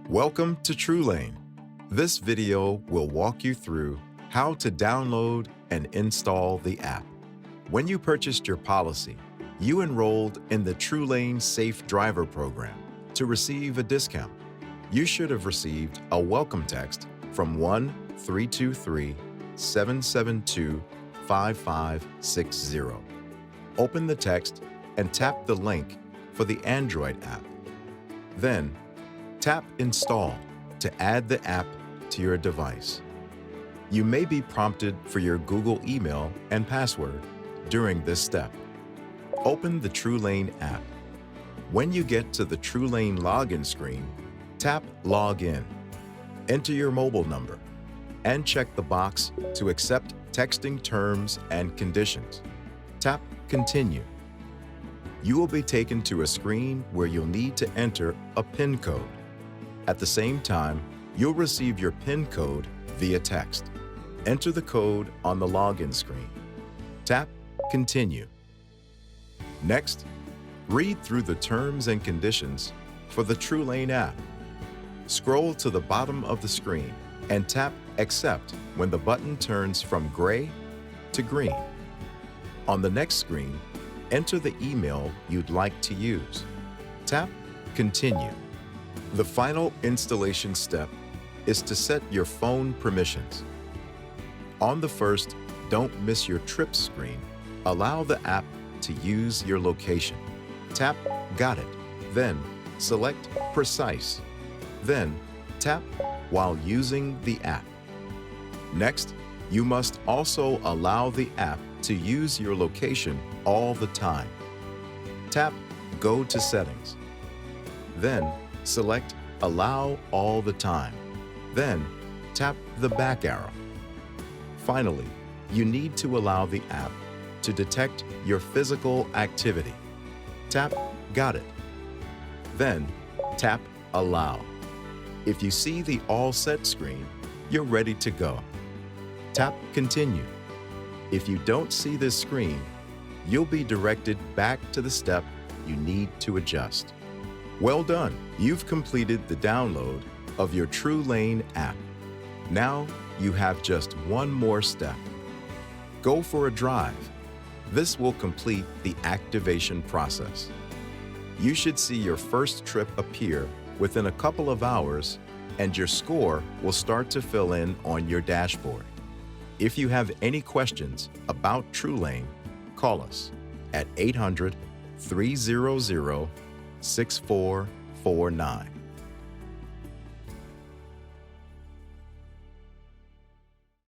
Welcome to TrueLane. This video will walk you through how to download and install the app. When you purchased your policy, you enrolled in the TrueLane Safe Driver program to receive a discount. You should have received a welcome text from 1-323-772-5560. Open the text and tap the link for the Android app. Then, tap Install to add the app to your device. You may be prompted for your Google email and password during this step. Open the TrueLane app. When you get to the TrueLane login screen, tap Login. Enter your mobile number and check the box to accept texting terms and conditions. Tap Continue. You will be taken to a screen where you'll need to enter a PIN code. At the same time, you'll receive your PIN code via text. Enter the code on the login screen. Tap Continue. Next, read through the terms and conditions for the TrueLane app. Scroll to the bottom of the screen and tap Accept when the button turns from gray to green. On the next screen, enter the email you'd like to use. Tap Continue. The final installation step is to set your phone permissions. On the first Don't Miss Your Trip screen, allow the app to use your location. Tap Got It, then select Precise. Then tap While using the app. Next, you must also allow the app to use your location all the time. Tap Go to Settings. Then select Allow all the time. Then tap the back arrow. Finally, you need to allow the app to detect your physical activity. Tap Got It. Then tap Allow. If you see the All Set screen, you're ready to go. Tap Continue. If you don't see this screen, you'll be directed back to the step you need to adjust. Well done! You've completed the download of your TrueLane app. Now you have just one more step. Go for a drive. This will complete the activation process. You should see your first trip appear within a couple of hours, and your score will start to fill in on your dashboard. If you have any questions about TrueLane, call us at 800-300-6449.